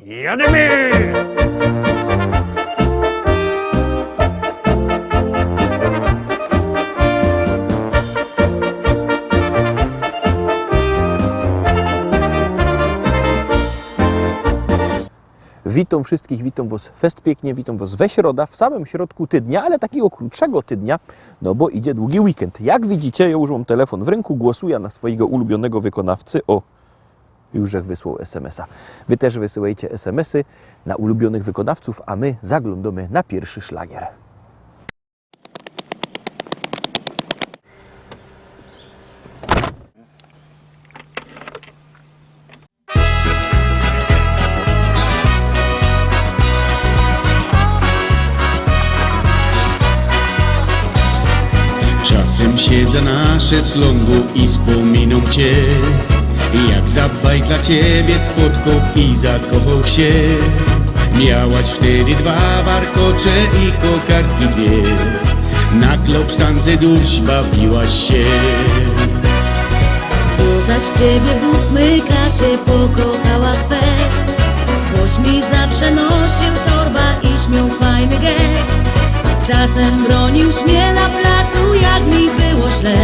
Jademy! Witam wszystkich, witam Was fest pięknie, witam Was we środę, w samym środku tygodnia, ale takiego krótszego tygodnia, no bo idzie długi weekend. Jak widzicie, ja już mam telefon w ręku, głosuję na swojego ulubionego wykonawcy. O, już wysłał SMS-a. Wy też wysyłajcie SMS-y na ulubionych wykonawców, a my zaglądamy na pierwszy szlagier. Czasem siedzę na szezlongu i wspominam Cię, jak zabaj dla Ciebie spotkał i zakochał się. Miałaś wtedy 2 warkocze i kokardki 2, na klopsztance dusz bawiłaś się. Bo zaś Ciebie w 8 klasie pokochała fest, boś mi zawsze nosił torba i śmiał fajny gest. Czasem bronił mnie na placu, jak mi było źle.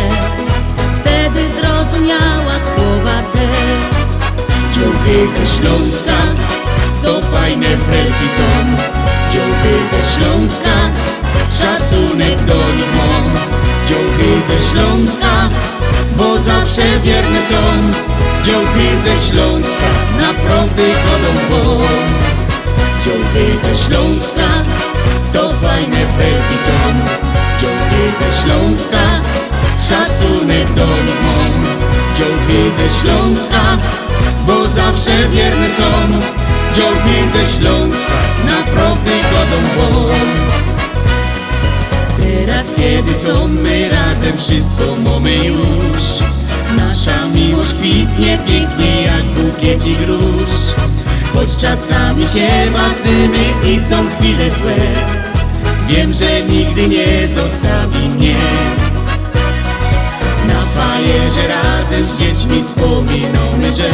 Wtedy zrozumiałam słowa te. Dziąchy ze Śląska to fajne frelki są. Dziąchy ze Śląska, szacunek do nich mam. Dziąchy ze Śląska, bo zawsze wierne są. Dziąchy ze Śląska, naprawdę chodzą po. Dziąchy ze Śląska, to fajne felki są. Dziąchy ze Śląska, szacunek do nich mam. Dziąchy ze Śląska, bo zawsze wierne są. Dziąchy ze Śląska, naprawdę godą błąd. Teraz kiedy są my razem, wszystko mamy już. Nasza miłość kwitnie pięknie jak bukiecik róż. Choć czasami się martwymy i są chwile złe, wiem, że nigdy nie zostawi mnie. Na fajerze razem z dziećmi wspominamy, że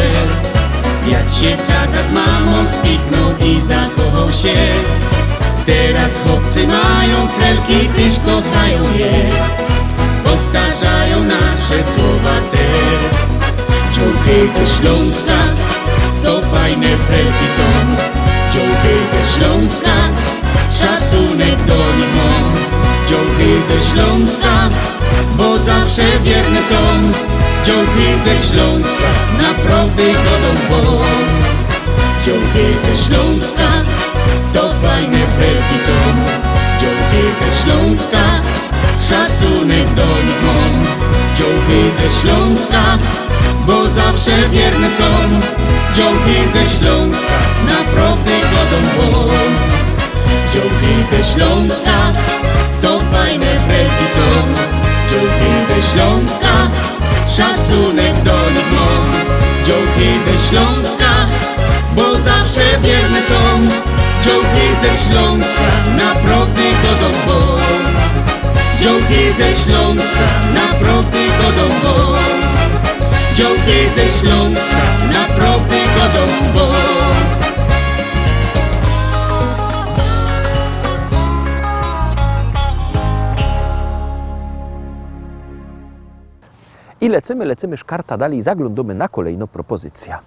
jak się tata z mamą spichnął i zakochał się. Teraz chłopcy mają frelki, tyż kochają je, powtarzają nasze słowa te. Dziąchy ze Śląska, to fajne frelki są. Dziąchy ze Śląska, szacunek do nich mam. Dziąchy ze Śląska, bo zawsze wierne są. Dziąchy ze Śląska, naprawdę godą po. Dziąchy ze Śląska, to fajne frelki są. Dziąchy ze Śląska, szacunek do nich mam. Dziąchy ze Śląska, bo zawsze wierne są. Dziąchy ze Śląska, naprawdę godą błąd. Dziąchy ze Śląska, to fajne frelki są. Dziąchy ze Śląska, szacunek do nich mam. Dziąchy ze Śląska, bo zawsze wierne są. Dziąchy ze Śląska, naprawdę godą błąd. Dziąchy ze Śląska, naprawdę godą błąd. Dziąchy ze Śląska, naprawdę godą błąd. I lecimy szkarta dalej, zaglądamy na kolejną propozycję.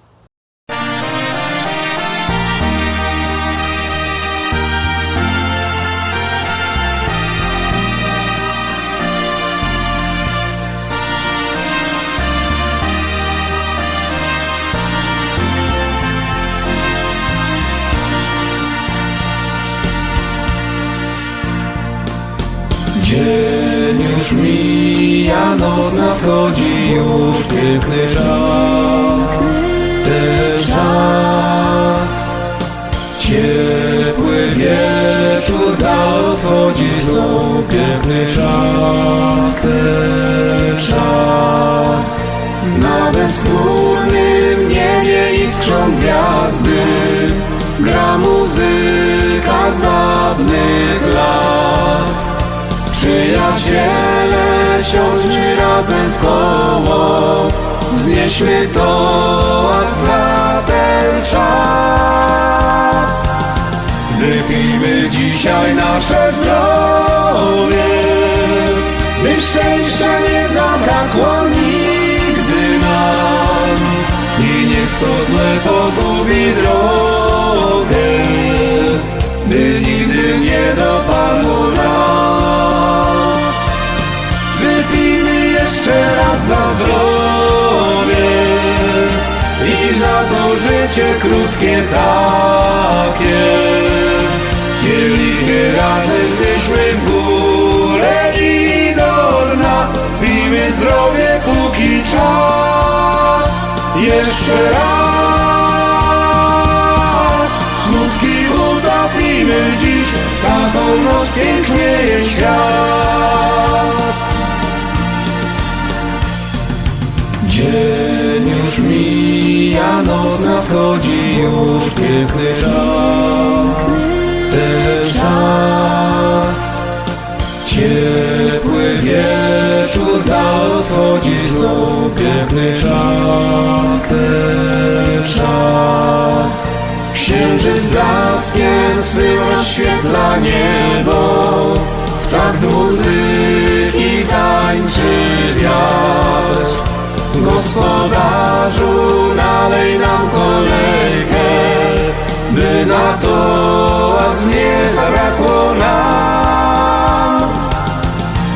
Dzień już mija, noc nadchodzi już, piękny czas, ten czas. Ciepły wieczór da odchodzić znów, piękny czas, ten czas. Na bezskórnym niebie iskrzą gwiazdy, gra muzyka z dawnych lat. Przyjaciele, siądźmy razem w koło, wznieśmy toast za ten czas. nasze zdrowie, by szczęścia nie zabrakło nigdy nam i niech co złe pogubi drogę, by nigdy nie dopadło nas. Wypijmy jeszcze raz za zdrowie i za to życie krótkie takie. Kielichy razem wznieśmy w górę i do dna. Pijmy zdrowie póki czas. Jeszcze raz smutki utopimy dziś, w taką noc pięknieje świat. Dzień już mija, noc nadchodzi już, piękny czas, ten czas. Ciepły wieczór da odchodzi znów, piękny czas, ten czas. Księżyc blaskiem swym rozświetla niebo, w takt muzyki tańczy wiatr. Gospodarzu, nalej nam kolejkę, by na toast nie zabrakło nam.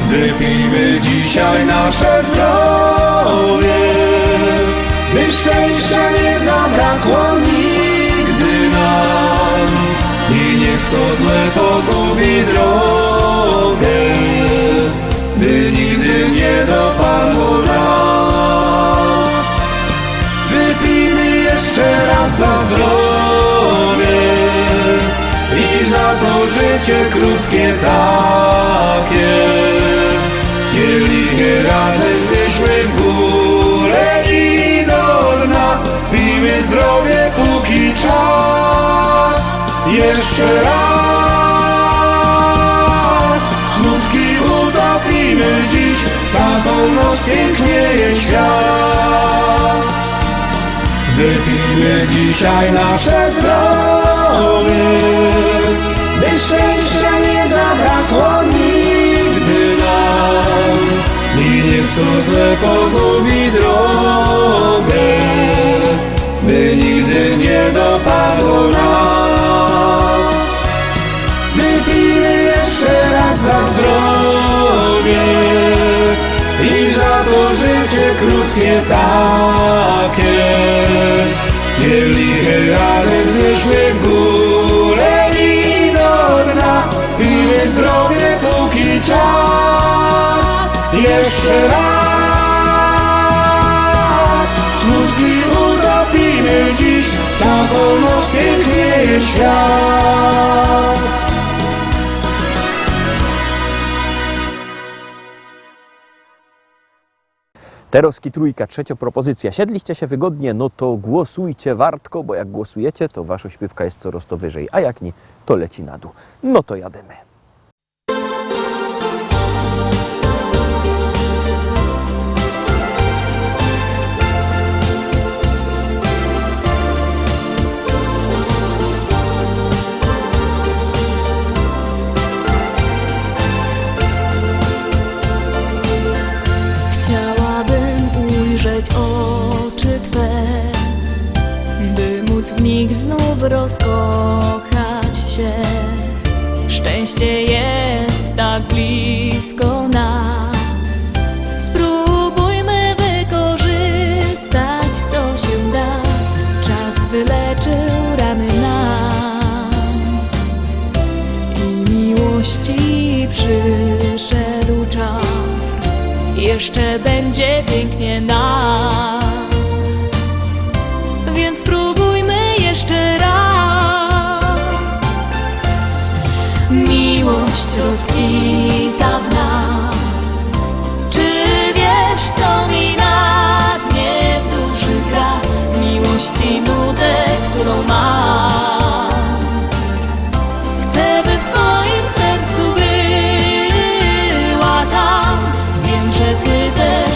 Wypijmy dzisiaj nasze zdrowie, by szczęścia nie zabrakło nigdy nam i niech co złe pogubi drogę, by nigdy nie dopadło nas. Wypijmy jeszcze raz za zdrowie i za to życie krótkie takie. Kielichy razem wznieśmy w górę i do dna. Pijmy zdrowie póki czas. Jeszcze raz smutki utopimy dziś, w taką noc pięknieje świat. Wypijmy dzisiaj nasze zdrowie, by szczęścia nie zabrakło nigdy nam i niech co złe pogubi drogę, by nigdy nie dopadło nas. Wypijmy jeszcze raz za zdrowie i za to życie krótkie takie. Kielichy razem wznieśmy w górę i do dna. Pijmy zdrowie póki czas. Jeszcze raz smutki utopimy dziś, w taką noc pięknieje świat. Teroski trójka, trzecia propozycja. Siedliście się wygodnie, no to głosujcie wartko, bo jak głosujecie, to wasza śpiewka jest coraz to wyżej, a jak nie, to leci na dół. No to jademy. Oczy Twe, by móc w nich znów rozkochać się. Szczęście jest tak blisko nas. Spróbujmy wykorzystać, co się da. Czas wyleczył rany nam i miłości przyszedł czas. Jeszcze będzie pięknie nam, więc spróbujmy jeszcze raz. Miłość rozkwita w nas. Czy wiesz, co mi na dnie w duszy gra? Miłości nudę, którą mam. Chcę, by w Twoim sercu była tam. Wiem, że Ty też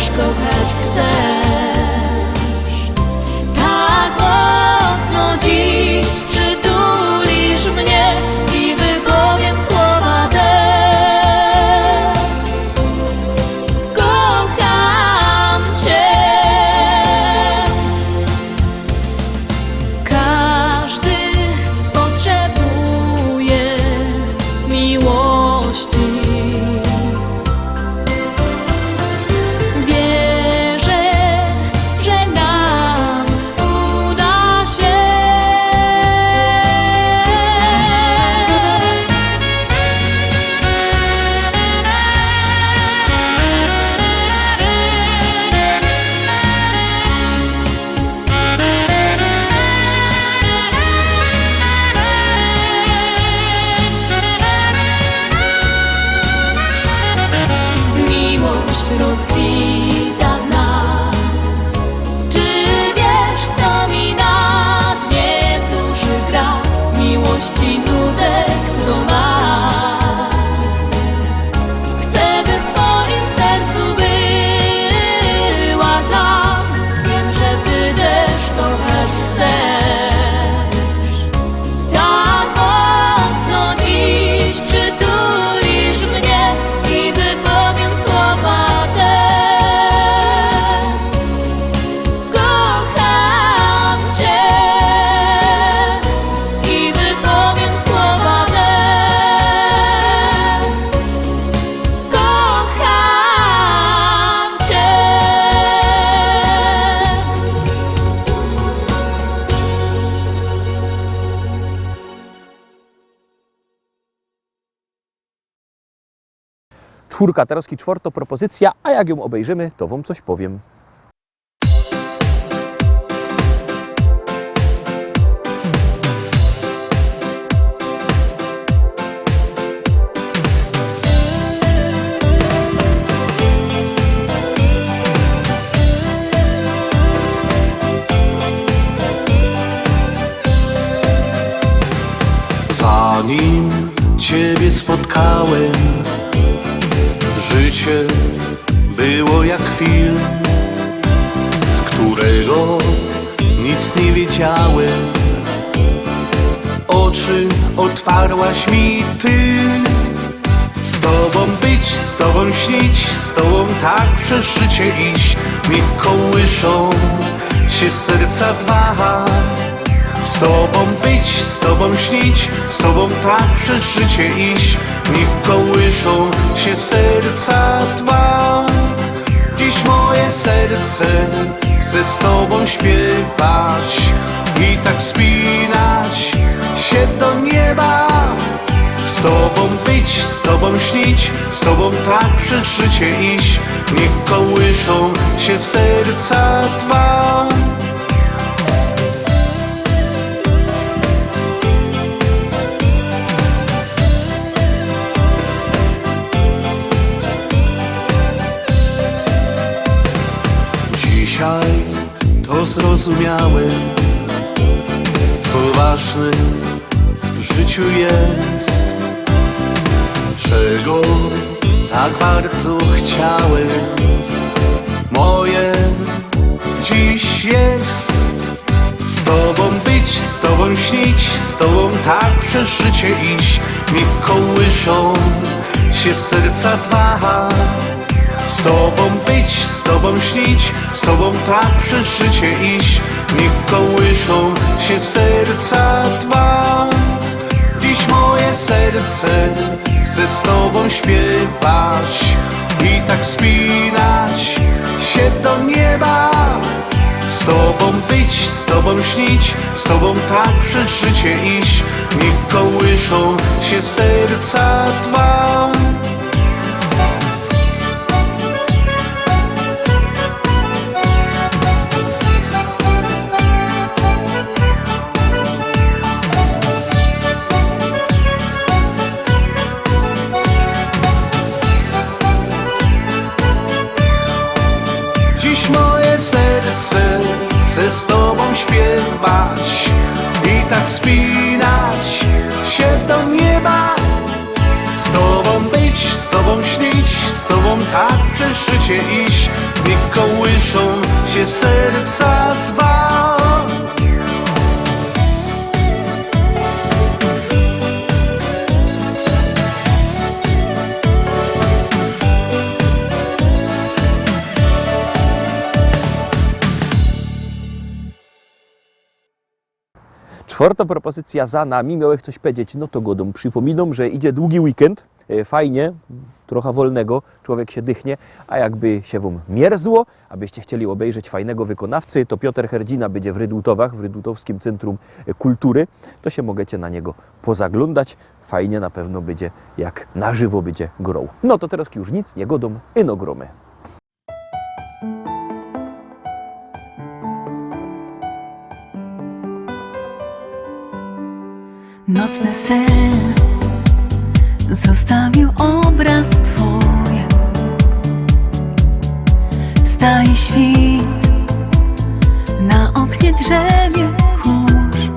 miłości nudę, którą mam. Chcę, by w Twoim sercu była tam. Wiem, że Ty też kochać chcesz. Tak mocno dziś przytulisz mnie i wypowiem słowa te. Kocham Cię i wypowiem słowa te. Kocham Cię. Czwórka, teraz czwarta propozycja, a jak ją obejrzymy, to wam coś powiem. Zanim Ciebie spotkałem, życie było jak film, z którego nic nie wiedziałem. Oczy otwarłaś mi Ty. Z Tobą być, z Tobą śnić, z Tobą tak przez życie iść. Mi kołyszą się serca dwa. Z Tobą być, z Tobą śnić, z Tobą tak przez życie iść. Mi kołyszą się serca dwa. Dziś moje serce chce z Tobą śpiewać i tak spinać się do nieba. Z Tobą być, z Tobą śnić, z Tobą tak przez życie iść. Mi kołyszą się serca dwa. Dzisiaj to zrozumiałem, co ważne w życiu jest, czego tak bardzo chciałem. Moje dziś jest z Tobą być, z Tobą śnić, z Tobą tak przez życie iść. Mi kołyszą się serca dwa. Z Tobą być, z Tobą śnić, z Tobą tak przez życie iść. Mi kołyszą się serca dwa. Dziś moje serce chce z Tobą śpiewać i tak spinać się do nieba. Z Tobą być, z Tobą śnić, z Tobą tak przez życie iść. Mi kołyszą się serca dwa. Dziś moje serce chce z Tobą śpiewać i tak spinać się do nieba. Z Tobą być, z Tobą śnić, z Tobą tak przez życie iść. Mi kołyszą się serca dwa. Czwarta propozycja za nami. Miałeś coś powiedzieć, no to godą. Przypominam, że idzie długi weekend. Fajnie, trochę wolnego, człowiek się dychnie, a jakby się wam mierzło, abyście chcieli obejrzeć fajnego wykonawcy, to Piotr Herdzina będzie w Rydutowach, w Rydutowskim Centrum Kultury, to się możecie na niego pozaglądać. Fajnie na pewno będzie, jak na żywo będzie grał. No to teraz już nic nie godą, ino gromy. Nocny sen zostawił obraz twój. Wstaje świt, na oknie drzemie kurz.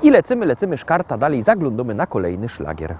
I lecimy szkarta dalej, zaglądamy na kolejny szlagier.